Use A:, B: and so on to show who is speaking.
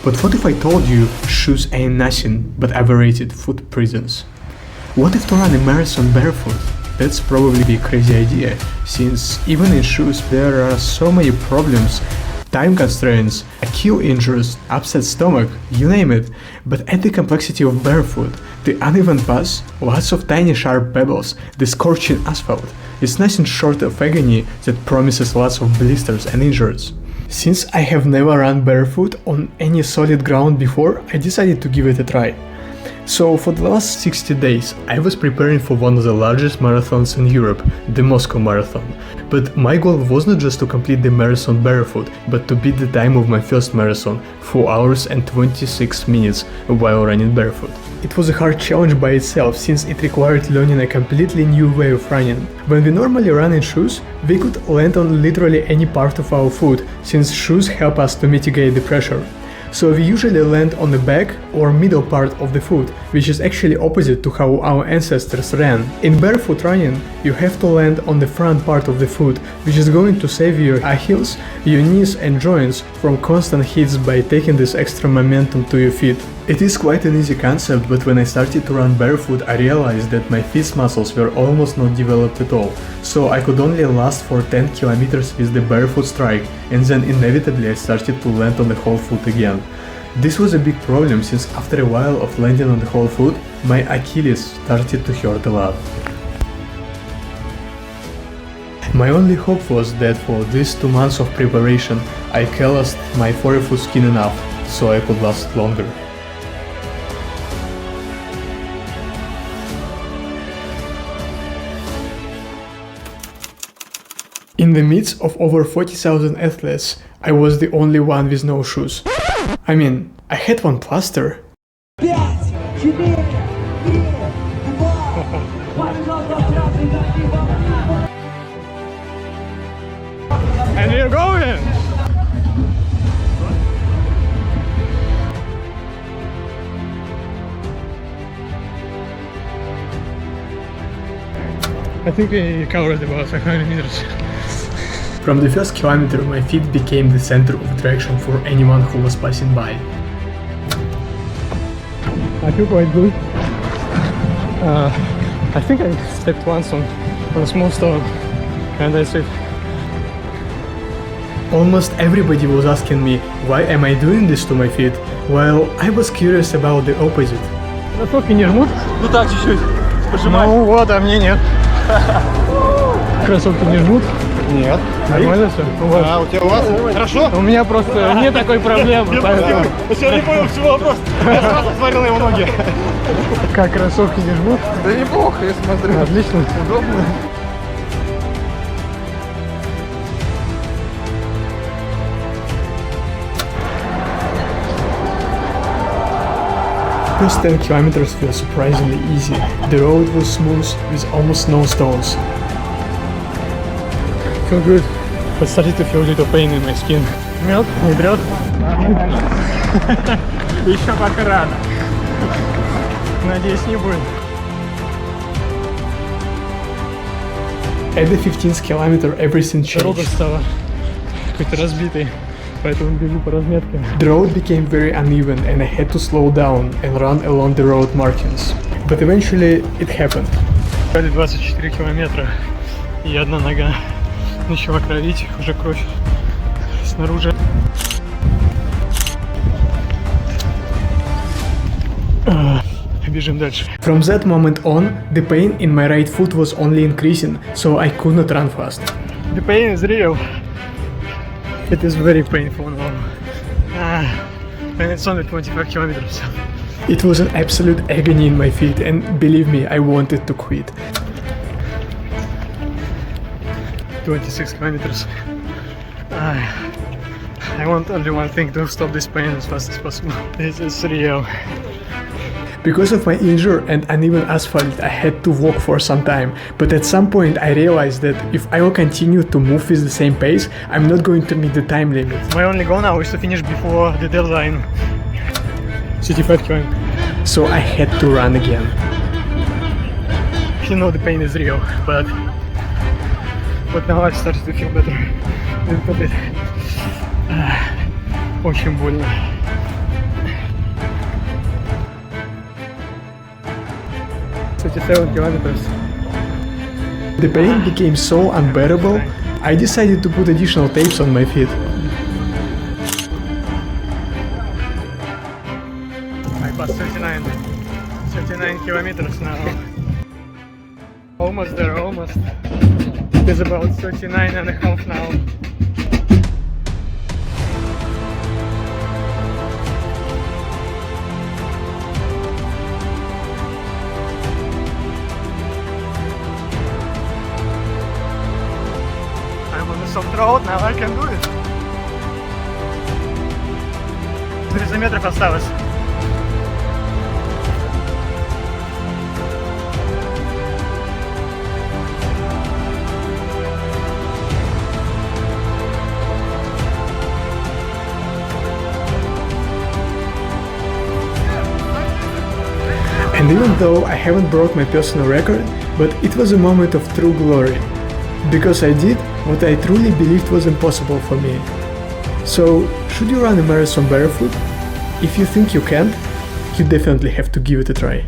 A: But what if I told you shoes ain't nothing but overrated foot prisons? What if to run a marathon barefoot? That's probably a crazy idea, since even in shoes there are so many problems, time constraints, Achilles injuries, upset stomach, you name it. But add the complexity of barefoot, the uneven paths, lots of tiny sharp pebbles, the scorching asphalt. It's nothing short of agony that promises lots of blisters and injuries. Since I have never run barefoot on any solid ground before, I decided to give it a try. So for the last 60 days I was preparing for one of the largest marathons in Europe, the Moscow Marathon. But my goal was not just to complete the marathon barefoot, but to beat the time of my first marathon, 4 hours and 26 minutes while running barefoot. It was a hard challenge by itself, since it required learning a completely new way of running. When we normally run in shoes, we could land on literally any part of our foot, since shoes help us to mitigate the pressure. So we usually land on the back or middle part of the foot, which is actually opposite to how our ancestors ran. In barefoot running, you have to land on the front part of the foot, which is going to save your Achilles, your knees and joints from constant hits by taking this extra momentum to your feet. It is quite an easy concept, but when I started to run barefoot I realized that my feet muscles were almost not developed at all, so I could only last for 10 kilometers with the barefoot strike, and then inevitably I started to land on the whole foot again. This was a big problem, since after a while of landing on the whole foot, my Achilles started to hurt a lot. My only hope was that for these 2 months of preparation I calloused my forefoot skin enough so I could last longer. In the midst of over 40,000 athletes, I was the only one with no shoes. I mean, I had one plaster. And we're going! I think we covered about 500 meters. From the first kilometer, my feet became the center of attraction for anyone who was passing by. I feel quite good. I think I stepped once on a small stone, and that's it. Almost everybody was asking me, why am I doing this to my feet, while I was curious about the opposite. Кроссовки не жмут?
B: Ну так, чуть-чуть. Пожимай.
A: Ну вот, а мне нет. Кроссовки не жмут?
B: Нет.
A: Нормально все?
B: А, у вас? Хорошо?
A: У меня просто нет такой проблемы, поэтому...
B: Я сегодня не понял, почему вопрос. Я сразу смотрел на его ноги.
A: Как, кроссовки не жмут?
B: Да неплохо, я смотрю.
A: Отлично.
B: Удобно.
A: First 10 kilometers were surprisingly easy. The road was smooth with almost no stones. Feel good, but started to feel a little pain in my skin. Мёд? Не прёт? Еще пока рано. Надеюсь, не будет. At the 15th kilometer everything changed. Дорога стала какой-то разбитой, поэтому бегу по разметке. The road became very uneven and I had to slow down and run along the road markings. But eventually it happened. 24 километра и одна нога начала кровить, уже кровь снаружи. Бежим дальше. From that moment on, the pain in my right foot was only increasing, so I could not run fast. The pain is real. It is very painful now. And it's only 25 kilometers. It was an absolute agony in my feet, and believe me, I wanted to quit. 26 kilometers. I want only one thing, to stop this pain as fast as possible. This is real. Because of my injury and uneven asphalt, I had to walk for some time, but at some point I realized that if I will continue to move with the same pace, I'm not going to meet the time limit. My only goal now is to finish before the deadline. 35 kilometers. So I had to run again. You know the pain is real, but now I started to feel better. A little bit. Очень больно. 37 kilometers. The pain became so unbearable, I decided to put additional tapes on my feet. I passed 39 kilometers now. Almost there, almost. It is about 39 and a half now. I'm on a soft road, now I can do it. 300 метров осталось. And even though I haven't broke my personal record, but it was a moment of true glory, because I did what I truly believed was impossible for me. So, should you run a marathon barefoot? If you think you can't, you definitely have to give it a try.